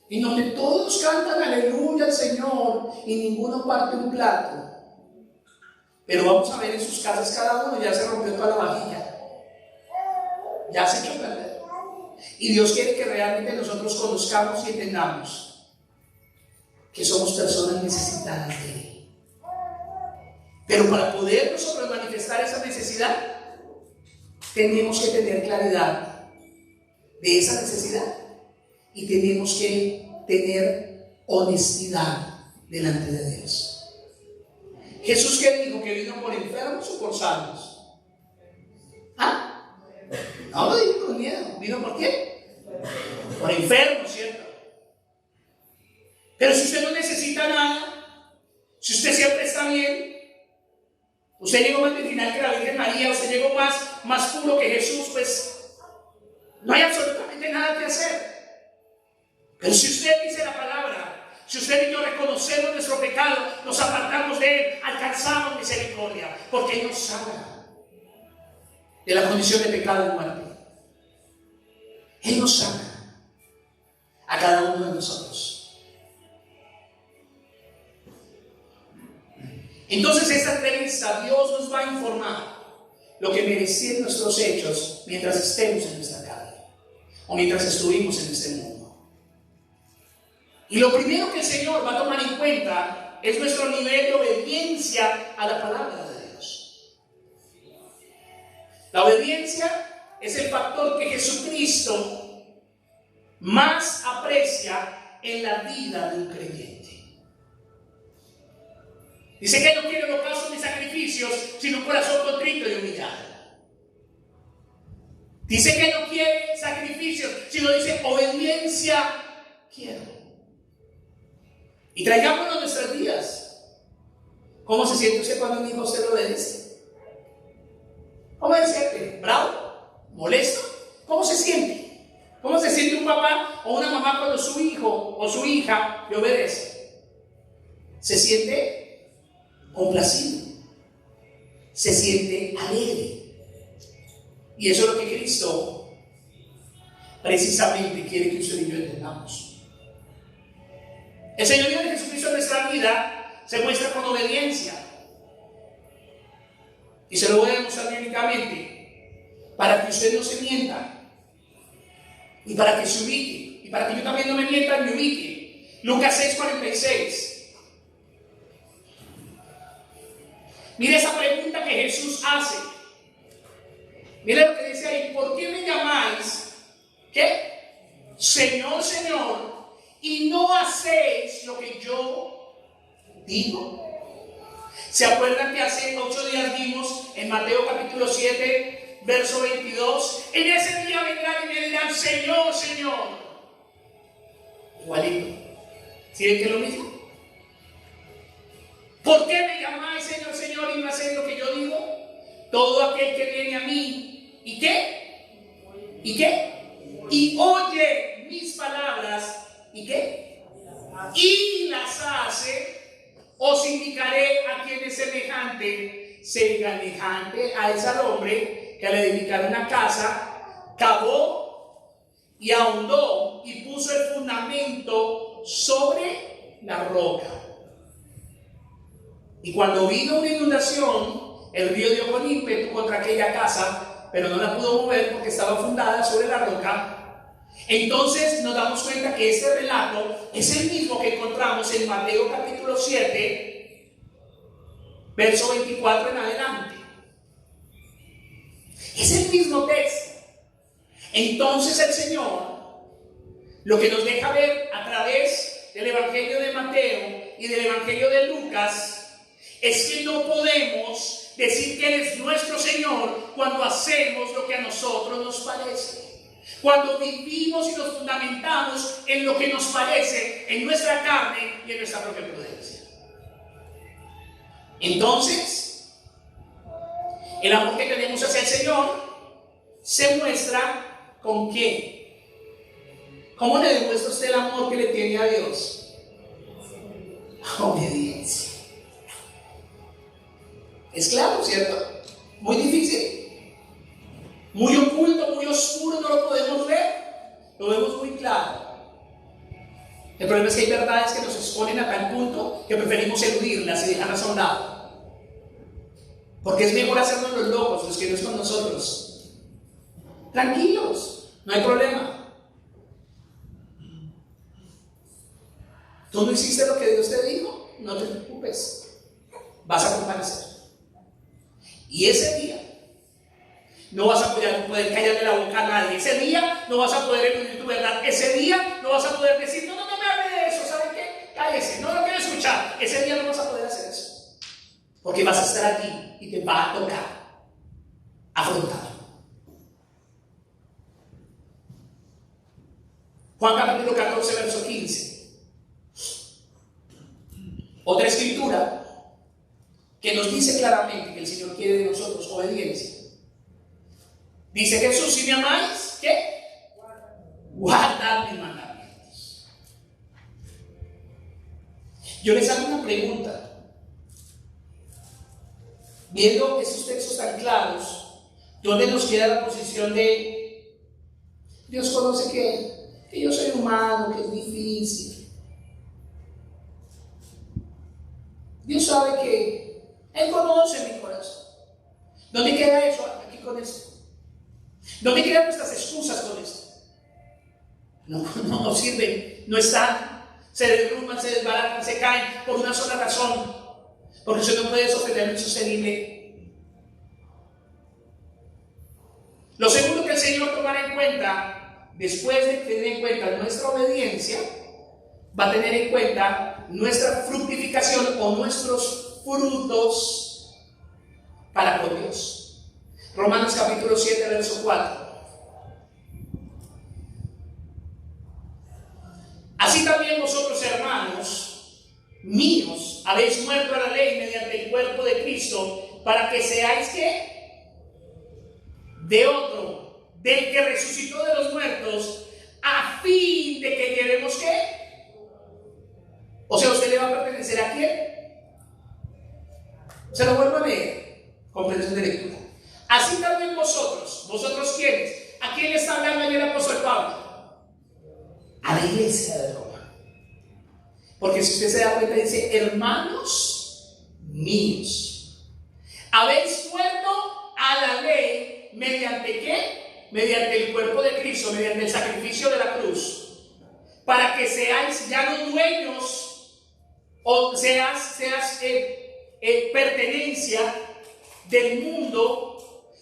en donde todos cantan aleluya al Señor y ninguno parte un plato. Pero vamos a ver en sus casas, cada uno ya se rompió toda la vajilla, ya se echó a perder. Y Dios quiere que realmente nosotros conozcamos y entendamos que somos personas necesitadas de Él. Pero para poder nosotros manifestar esa necesidad, tenemos que tener claridad de esa necesidad y tenemos que tener honestidad delante de Dios. Jesús, ¿qué dijo? ¿Que vino por enfermos o por sanos? ¿Ah? No lo dijo con miedo. ¿Vino por qué? Por enfermos, ¿cierto? Pero si usted no necesita nada, si usted siempre está bien, usted llegó más virginal que la Virgen María, usted llegó más puro que Jesús, pues no hay absolutamente nada que hacer. Pero si usted dice la palabra, si usted y yo reconocemos nuestro pecado, nos apartamos de él, alcanzamos misericordia, porque él nos sana de la condición de pecado y muerte. Él nos sana a cada uno de nosotros. Entonces, esta entrevista, Dios nos va a informar lo que merecían nuestros hechos mientras estemos en nuestra carne o mientras estuvimos en este mundo. Y lo primero que el Señor va a tomar en cuenta es nuestro nivel de obediencia a la palabra de Dios. La obediencia es el factor que Jesucristo más aprecia en la vida de un creyente. Dice que no quiere holocaustos ni sacrificios, sino un corazón contrito y humillado. Dice que no quiere sacrificios, sino dice obediencia quiero. Y traigámonos nuestras vidas. ¿Cómo se siente usted cuando un hijo se lo obedece? ¿Cómo se siente? ¿Bravo? ¿Molesto? ¿Cómo se siente? ¿Cómo se siente un papá o una mamá cuando su hijo o su hija le obedece? Se siente complacido, se siente alegre. Y eso es lo que Cristo precisamente quiere que usted y yo entendamos. El señorío de Jesucristo en nuestra vida se muestra con obediencia. Y se lo voy a demostrar bíblicamente, para que usted no se mienta, y para que se ubique, y para que yo también no me mienta y me ubique. Lucas 6:46. Mire esa pregunta que Jesús hace. Mire lo que dice ahí: ¿por qué me llamáis? ¿Qué? Señor, Señor, y no hacéis lo que yo digo. ¿Se acuerdan que hace 8 días vimos en Mateo capítulo 7, verso 22? En ese día vendrán y me dirán: Señor, Señor. Igualito. ¿Sí ven que es lo mismo? ¿Por qué me llamáis Señor, Señor, y no hacéis lo que yo digo? Todo aquel que viene a mí, ¿y qué? ¿Y qué? Y oye mis palabras, ¿y qué? Y las hace. Os indicaré a quien es semejante a ese hombre que al edificar una casa, cavó y ahondó y puso el fundamento sobre la roca. Y cuando vino una inundación, el río dio con ímpetu contra aquella casa, pero no la pudo mover porque estaba fundada sobre la roca. Entonces nos damos cuenta que este relato es el mismo que encontramos en Mateo capítulo 7, verso 24 en adelante. Es el mismo texto. Entonces el Señor lo que nos deja ver a través del Evangelio de Mateo y del Evangelio de Lucas es que no podemos decir que Él es nuestro Señor cuando hacemos lo que a nosotros nos parece. Cuando vivimos y nos fundamentamos en lo que nos parece, en nuestra carne y en nuestra propia prudencia. Entonces, el amor que tenemos hacia el Señor se muestra ¿con quién? ¿Cómo le demuestra usted el amor que le tiene a Dios? Obediencia. Es claro, ¿cierto? Muy difícil, muy oculto, muy oscuro, no lo podemos ver, lo vemos muy claro. El problema es que hay verdades que nos exponen a tal punto que preferimos eludirlas y dejarlas a un lado. Porque es mejor hacernos los locos, los que no es con nosotros. Tranquilos, no hay problema. Tú no hiciste lo que Dios te dijo, no te preocupes, vas a comparecer. Y ese día no vas a poder callarle la boca a nadie. Ese día no vas a poder eludir tu verdad. Ese día no vas a poder decir, no me hable de eso, ¿saben qué? Cállese, no lo quiero escuchar. Ese día no vas a poder hacer eso. Porque vas a estar aquí y te va a tocar afrontarlo. Juan capítulo 14, verso 15. Otra escritura que nos dice claramente que el Señor quiere de nosotros obediencia. Dice Jesús, si me amáis, ¿qué? Guardad mis mandamientos. Yo les hago una pregunta. Viendo esos textos tan claros, ¿dónde nos queda la posición de Dios conoce que yo soy humano, que es difícil? Dios sabe que Él conoce mi corazón. ¿Dónde queda eso aquí con esto? ¿Dónde quedan nuestras excusas con esto? No sirven, no están, se derrumban, se desbaratan, se caen por una sola razón, porque usted no puede sostener lo insostenible. Lo segundo que el Señor tomará en cuenta, después de tener en cuenta nuestra obediencia, va a tener en cuenta nuestra fructificación o nuestros frutos para con Dios. Romanos capítulo 7, verso 4. Así también vosotros, hermanos míos, habéis muerto a la ley mediante el cuerpo de Cristo, para que seáis ¿qué? De otro, del que resucitó de los muertos, a fin de que llevemos ¿qué? O sea, ¿usted le va a pertenecer a quién? Se lo vuelvo a leer, comprensión de lectura. Así también vosotros, ¿vosotros quiénes? ¿A quién le está hablando ayer el apóstol Pablo? A la iglesia de Roma. Porque si usted se da cuenta, dice, hermanos míos, habéis muerto a la ley mediante ¿qué? Mediante el cuerpo de Cristo, mediante el sacrificio de la cruz, para que seáis ya no dueños o seas pertenencia del mundo,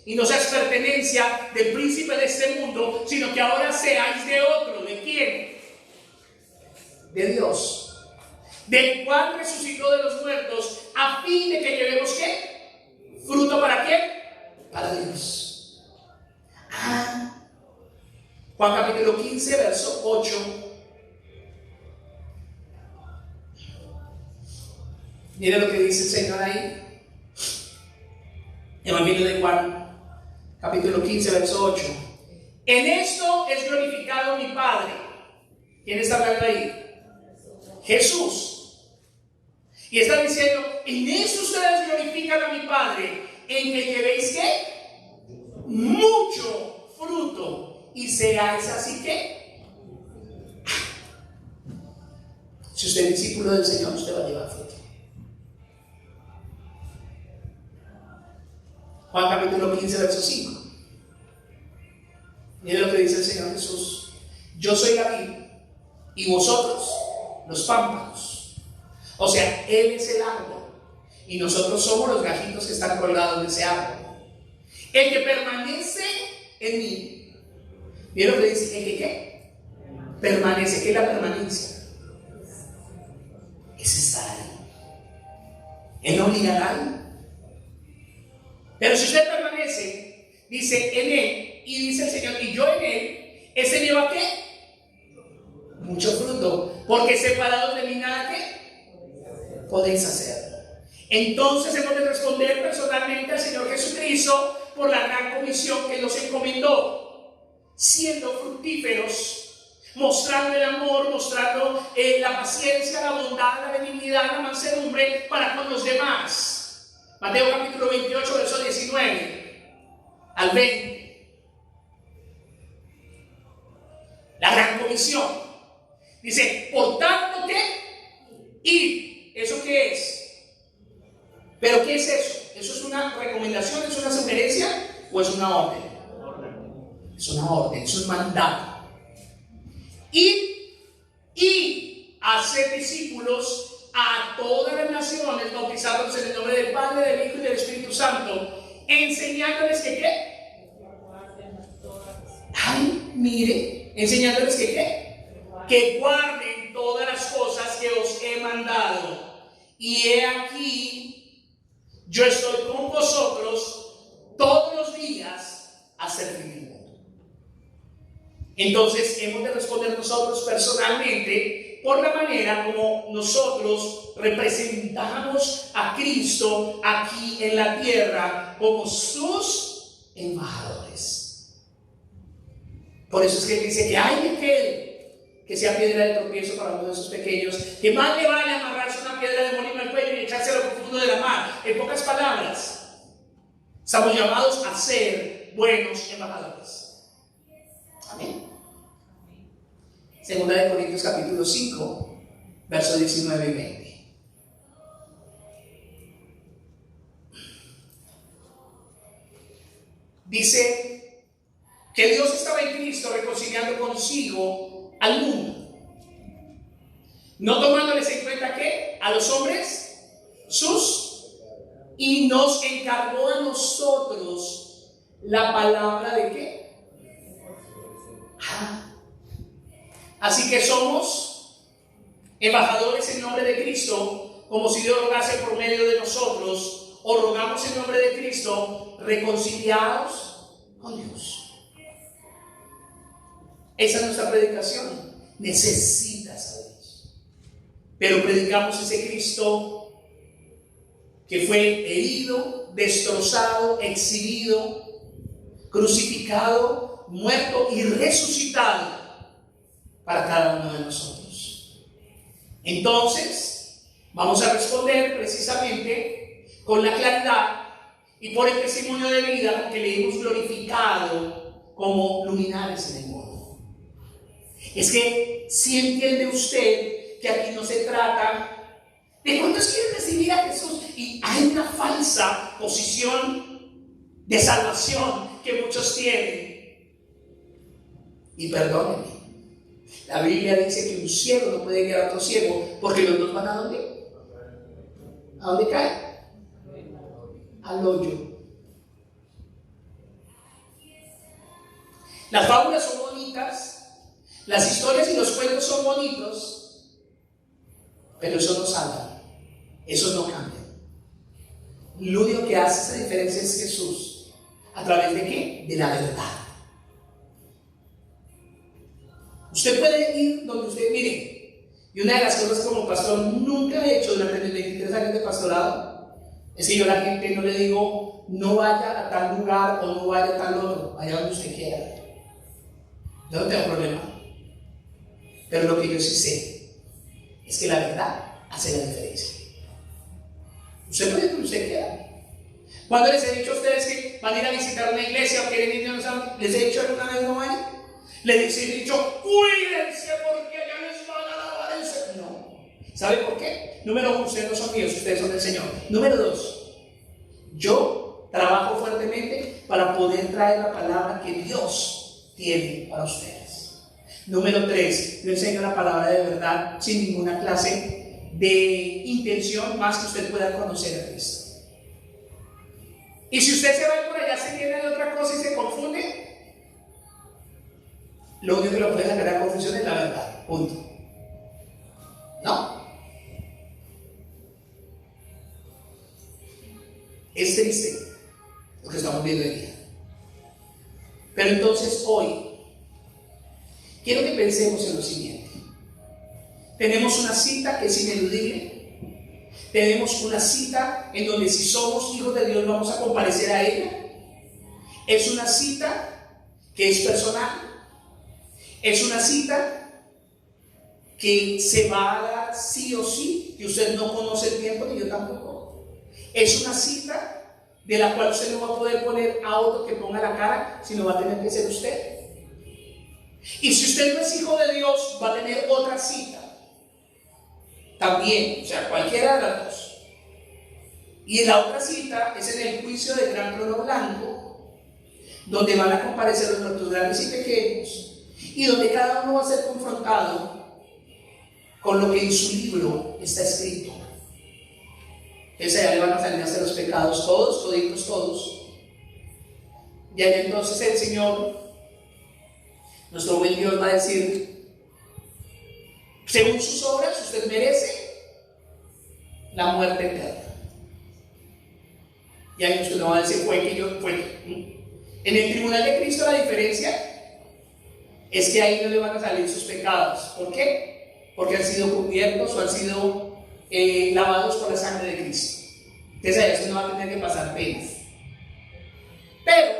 y no seas pertenencia del príncipe de este mundo, sino que ahora seáis de otro. ¿De quién? De Dios, del cual resucitó de los muertos, a fin de que llevemos ¿qué? ¿Fruto para quién? Para Dios. Juan capítulo 15, verso 8. Mira lo que dice el Señor ahí. Evangelio de Juan capítulo 15, verso 8. En esto es glorificado mi Padre. ¿Quién está hablando ahí? Jesús. Y está diciendo, en esto ustedes glorifican a mi Padre, en que llevéis ¿qué? Mucho fruto, y seáis así que. Si usted es discípulo del Señor, usted va a llevar fruto. Juan capítulo 15, verso 5. Mire lo que dice el Señor Jesús. yo soy la vid y vosotros los pámpanos. O sea, Él es el árbol y nosotros somos los gajitos que están colgados de ese árbol. El que permanece en mí. ¿Vieron lo que dice? ¿El que qué? Permanece. ¿Qué es la permanencia? Es estar ahí. Él no obliga a nadie. Pero si usted permanece, dice en Él, y dice el Señor, y yo en Él, ¿ese lleva qué? Mucho fruto. Porque separados de mí nada ¿qué? Podéis hacer. Entonces hemos de responder personalmente al Señor Jesucristo por la gran comisión que nos encomendó, siendo fructíferos, mostrando el amor, mostrando la paciencia, la bondad, la benignidad, la mansedumbre para con los demás. Mateo capítulo 28, verso 19 al 20. La gran comisión. Dice, por tanto que id. ¿Eso qué es? ¿Pero qué es eso? ¿Eso es una recomendación, es una sugerencia o es una orden? Es una orden, es un mandato. Y hacer discípulos a todas las naciones, bautizándolos en el nombre del Padre, del Hijo y del Espíritu Santo, enseñándoles que ¿qué? Ay, mire, enseñándoles que ¿qué? Que guarden todas las cosas que os he mandado. Y he aquí, yo estoy con vosotros todos los días hasta el fin del mundo. Entonces hemos de responder nosotros personalmente por la manera como nosotros representamos a Cristo aquí en la tierra como sus embajadores. Por eso es que él dice que hay de aquel que sea piedra de tropiezo para uno de esos pequeños, que más le vale amarrarse una piedra de molino al cuello y echarse a lo profundo de la mar. En pocas palabras, estamos llamados a ser buenos embajadores. Amén. Segunda de Corintios capítulo 5, versos 19 y 20. Dice que Dios estaba en Cristo reconciliando consigo al mundo, no tomándoles en cuenta ¿qué? A los hombres sus, y nos encargó a nosotros la palabra de ¿qué? Así que somos embajadores en nombre de Cristo, como si Dios rogase por medio de nosotros, o rogamos en nombre de Cristo, reconciliados con Dios. Esa es nuestra predicación. Necesitas a Dios. Pero predicamos ese Cristo que fue herido, destrozado, exhibido, crucificado, muerto y resucitado para cada uno de nosotros. Entonces, vamos a responder precisamente con la claridad y por el testimonio de vida que le hemos glorificado como luminares en el mundo. Es que si entiende usted que aquí no se trata de cuántos quieren recibir a Jesús, y hay una falsa posición de salvación que muchos tienen. Y perdónenme, la Biblia dice que un ciego no puede guiar a otro ciego, porque los dos van ¿a dónde? ¿A dónde caen? Al hoyo. Las fábulas son bonitas, las historias y los cuentos son bonitos, pero eso no salva, eso no cambia. Lo único que hace esa diferencia es Jesús. ¿A través de qué? De la verdad. Usted puede ir donde usted mire. Y una de las cosas que como pastor nunca he hecho durante mis 23 años de pastorado es que yo a la gente no le digo no vaya a tal lugar o no vaya a tal otro, vaya donde usted quiera. Yo no tengo problema. Pero lo que yo sí sé es que la verdad hace la diferencia. Usted puede ir donde usted quiera. Cuando les he dicho a ustedes que van a ir a visitar una iglesia o quieren ir a una, les he dicho alguna vez no vayan. Les he dicho cuídense porque allá les van a lavar el Señor. No. ¿Sabe por qué? Número uno, ustedes no son míos, ustedes son del Señor. Número dos, yo trabajo fuertemente para poder traer la palabra que Dios tiene para ustedes. Número 3, yo enseño la palabra de verdad sin ninguna clase de intención más que usted pueda conocer a Cristo. Y si usted se va por allá, se llena de otra cosa y se confunde, lo único que lo puede sacar a confusión es la verdad. Punto. No. Es triste lo que estamos viendo hoy día. Pero entonces hoy quiero que pensemos en lo siguiente. Tenemos una cita que es ineludible. Tenemos una cita en donde si somos hijos de Dios vamos a comparecer a ella. Es una cita que es personal. Es una cita que se va a dar sí o sí, que usted no conoce el tiempo ni yo tampoco. Es una cita de la cual usted no va a poder poner a otro que ponga la cara, sino va a tener que ser usted. Y si usted no es hijo de Dios, va a tener otra cita también, o sea, cualquiera de las dos. Y la otra cita es en el juicio del gran trono blanco, donde van a comparecer los muertos grandes y pequeños, y donde cada uno va a ser confrontado con lo que en su libro está escrito. Ese ya le van a salir hasta los pecados todos, toditos todos. Y ahí entonces el Señor, nuestro buen Dios, va a decir: según sus obras usted merece la muerte eterna. Y ahí usted no va a decir fue que yo, fue que. En el tribunal de Cristo la diferencia es que ahí no le van a salir sus pecados. ¿Por qué? Porque han sido cubiertos o han sido lavados por la sangre de Cristo. Entonces allá usted no va a tener que pasar penas. Pero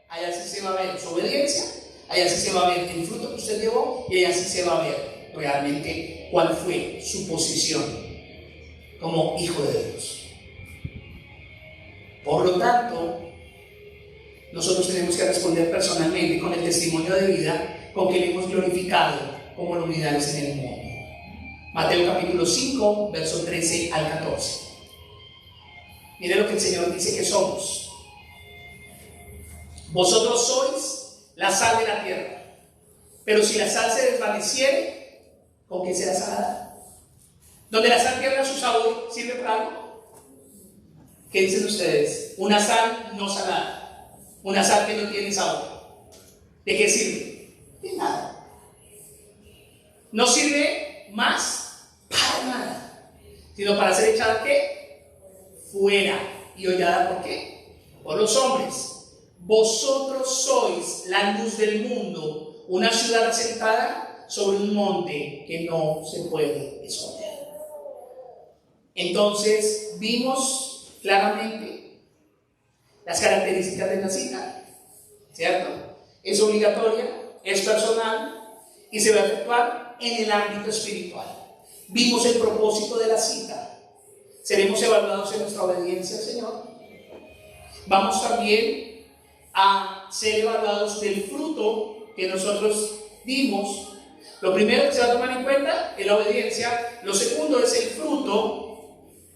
allá sí se va a ver su obediencia, allá sí se va a ver el fruto que usted llevó, y allá sí se va a ver realmente cuál fue su posición como hijo de Dios. Por lo tanto, nosotros tenemos que responder personalmente con el testimonio de vida con que le hemos glorificado como luminares en el mundo. Mateo capítulo 5, verso 13 al 14. Mire lo que el Señor dice que somos. Vosotros sois la sal de la tierra, pero si la sal se desvaneciere, ¿con qué será salada? Donde la sal pierde su sabor, ¿sirve para algo? ¿Qué dicen ustedes? Una sal no salada, una sal que no tiene sabor, ¿de qué sirve? De nada. No sirve más para nada, sino para ser echada ¿qué? Fuera y hollada. ¿Por qué? Por los hombres. Vosotros sois la luz del mundo, una ciudad asentada sobre un monte que no se puede esconder. Entonces vimos claramente las características de la cita, ¿cierto? Es obligatoria, es personal y se va a efectuar en el ámbito espiritual. Vimos el propósito de la cita. Seremos evaluados en nuestra obediencia al Señor. Vamos también a ser evaluados del fruto que nosotros dimos. Lo primero que se va a tomar en cuenta es la obediencia. Lo segundo es el fruto.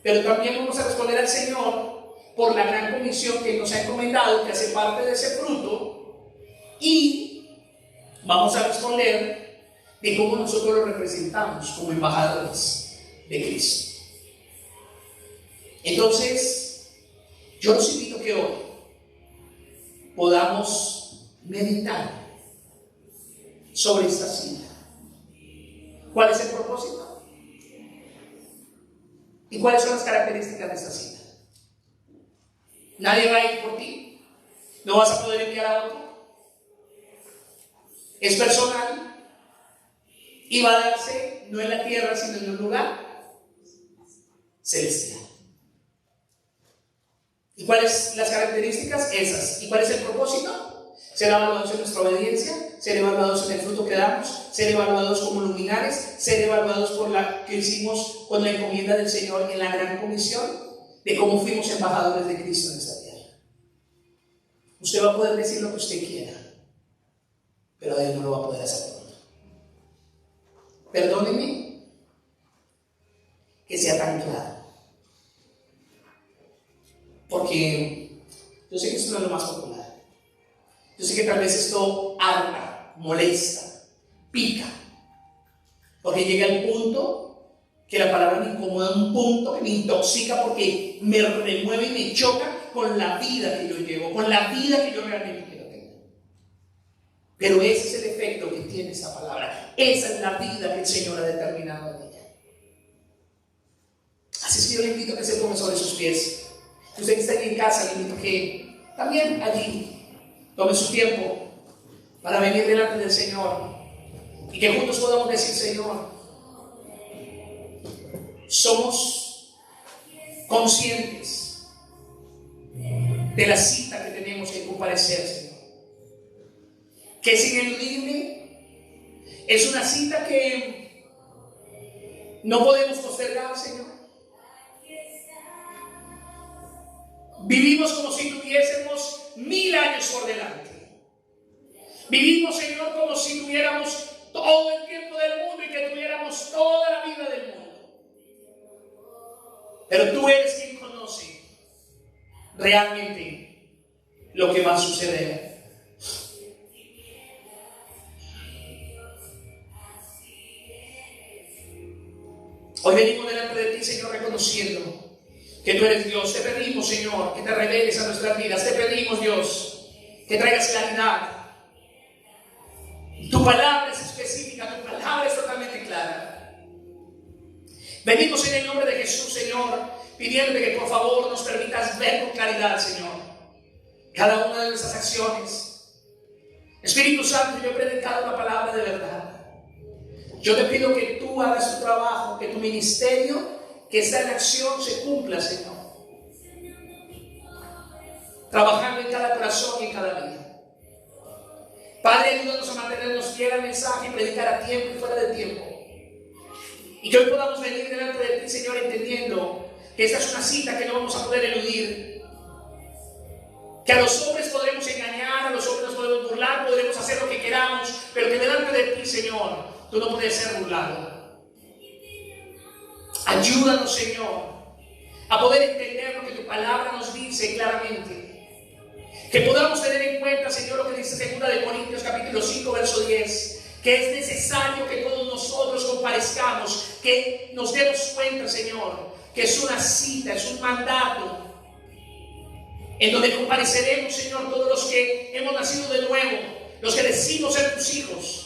Pero también vamos a responder al Señor por la gran comisión que nos ha encomendado, que hace parte de ese fruto. Y vamos a responder de cómo nosotros lo representamos como embajadores de Cristo. Entonces, yo los invito a que hoy podamos meditar sobre esta cita. ¿Cuál es el propósito? ¿Y cuáles son las características de esta cita? Nadie va a ir por ti. No vas a poder enviar a otro. Es personal y va a darse no en la tierra, sino en un lugar celestial. ¿Y cuáles son las características? Esas. ¿Y cuál es el propósito? Ser evaluados en nuestra obediencia, ser evaluados en el fruto que damos, ser evaluados como luminares, ser evaluados por la que hicimos con la encomienda del Señor en la gran comisión de cómo fuimos embajadores de Cristo en esta tierra. Usted va a poder decir lo que usted quiera, pero Dios no lo va a poder hacer pronto. Perdóneme que sea tan claro, porque yo sé que esto no es lo más popular. Yo sé que tal vez esto harta, molesta, pica. Porque llega el punto que la palabra me incomoda, un punto que me intoxica porque me remueve y me choca con la vida que yo llevo, con la vida que yo realmente quiero tener. Pero ese es el efecto que tiene esa palabra. Esa es la vida que el Señor ha determinado en ella. Así es que yo le invito a que se ponga sobre sus pies. Si usted está ahí en casa, le invito a que también allí tome su tiempo para venir delante del Señor y que juntos podamos decir: Señor, somos conscientes de la cita que tenemos que comparecer, Señor, que es ineludible, es una cita que no podemos postergar, Señor. Vivimos como si tuviésemos 1000 años por delante. Vivimos, Señor, como si tuviéramos todo el tiempo del mundo y que tuviéramos toda la vida del mundo. Pero tú eres quien conoce realmente lo que va a suceder. Hoy venimos delante de ti, Señor, reconociendo que tú eres Dios. Te pedimos, Señor, que te reveles a nuestras vidas. Te pedimos, Dios, que traigas claridad. Tu palabra es específica, tu palabra es totalmente clara. Venimos en el nombre de Jesús, Señor, pidiéndote que por favor nos permitas ver con claridad, Señor, cada una de nuestras acciones. Espíritu Santo, yo he predicado la palabra de verdad. Yo te pido que tú hagas tu trabajo, que tu ministerio que está en acción se cumpla, Señor, trabajando en cada corazón y en cada vida. Padre, ayúdanos a mantenernos fiel al mensaje y predicar a tiempo y fuera de tiempo. Y que hoy podamos venir delante de ti, Señor, entendiendo que esta es una cita que no vamos a poder eludir. Que a los hombres podremos engañar, a los hombres nos podemos burlar, podremos hacer lo que queramos, pero que delante de ti, Señor, tú no puedes ser burlado. Ayúdanos, Señor, a poder entender lo que tu palabra nos dice claramente. Que podamos tener en cuenta, Señor, lo que dice 2 de Corintios capítulo 5, verso 10, que es necesario que todos nosotros comparezcamos, que nos demos cuenta, Señor, que es una cita, es un mandato, en donde compareceremos, Señor, todos los que hemos nacido de nuevo, los que decimos ser tus hijos.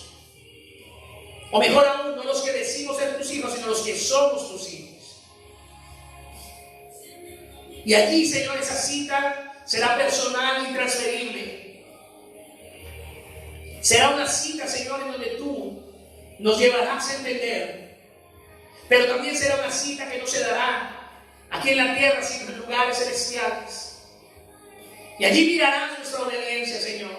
O mejor aún, no los que decimos ser tus hijos, sino los que somos tus hijos. Y allí, Señor, esa cita será personal y transferible. Será una cita, Señor, en donde tú nos llevarás a entender. Pero también será una cita que no se dará aquí en la tierra, sino en lugares celestiales. Y allí mirarás nuestra obediencia, Señor.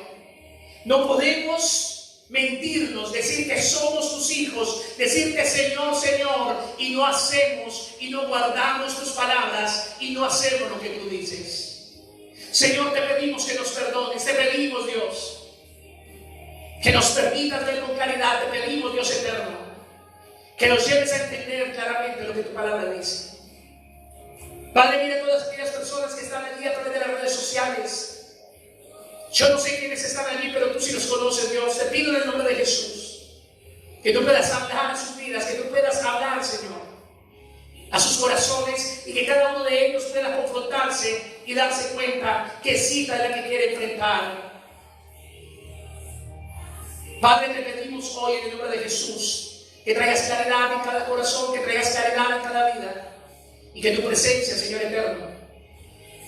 No podemos mentirnos, decir que somos tus hijos, decirte Señor, Señor, y no hacemos y no guardamos tus palabras y no hacemos lo que tú dices. Señor, te pedimos que nos perdones, te pedimos, Dios, que nos permitas ver con claridad, te pedimos, Dios eterno, que nos lleves a entender claramente lo que tu palabra dice. Padre, mira a todas aquellas personas que están allí a través de las redes sociales. Yo no sé quiénes están allí, pero tú sí los conoces, Dios. Te pido en el nombre de Jesús que tú puedas hablar a sus vidas, que tú puedas hablar, Señor, a sus corazones y que cada uno de ellos pueda confrontarse y darse cuenta qué cita es la que quiere enfrentar. Padre, te pedimos hoy en el nombre de Jesús que traigas claridad en cada corazón, que traigas claridad en cada vida y que tu presencia, Señor eterno,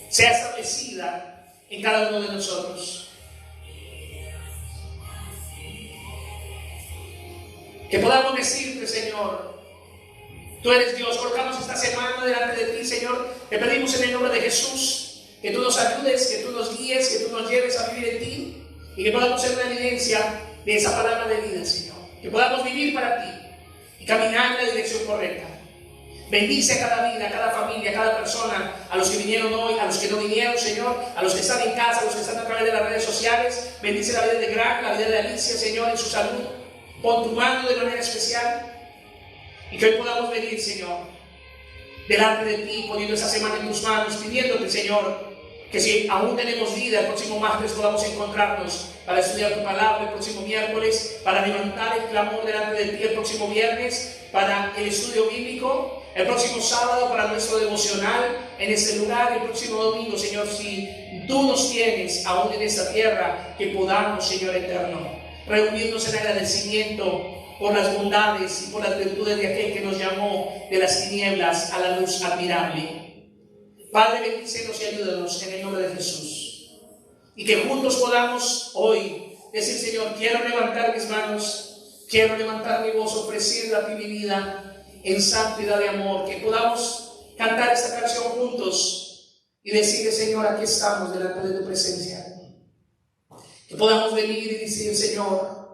sea establecida en cada uno de nosotros. Que podamos decirte, Señor, tú eres Dios. Colocamos esta semana delante de ti, Señor. Te pedimos en el nombre de Jesús que tú nos ayudes, que tú nos guíes, que tú nos lleves a vivir en ti y que podamos ser una evidencia de esa palabra de vida, Señor. Que podamos vivir para ti y caminar en la dirección correcta. Bendice a cada vida, a cada familia, a cada persona, a los que vinieron hoy, a los que no vinieron, Señor, a los que están en casa, a los que están a través de las redes sociales. Bendice la vida de Grant, la vida de Alicia, Señor, en su salud. Pon tu mano de manera especial y que hoy podamos venir, Señor, delante de ti, poniendo esa semana en tus manos, pidiéndote, Señor, Que si aún tenemos vida, el próximo martes podamos encontrarnos para estudiar tu palabra, el próximo miércoles para levantar el clamor delante de ti, el próximo viernes para el estudio bíblico, el próximo sábado para nuestro devocional en este lugar, el próximo domingo, Señor, si tú nos tienes aún en esta tierra, que podamos, Señor eterno, reunirnos en agradecimiento por las bondades y por las virtudes de aquel que nos llamó de las tinieblas a la luz admirable. Padre, bendícenos y ayúdanos en el nombre de Jesús. Y que juntos podamos hoy decir, Señor, quiero levantar mis manos, quiero levantar mi voz ofreciendo a ti mi vida en santidad de amor. Que podamos cantar esta canción juntos y decirle, Señor, aquí estamos delante de tu presencia. Que podamos venir y decir, Señor,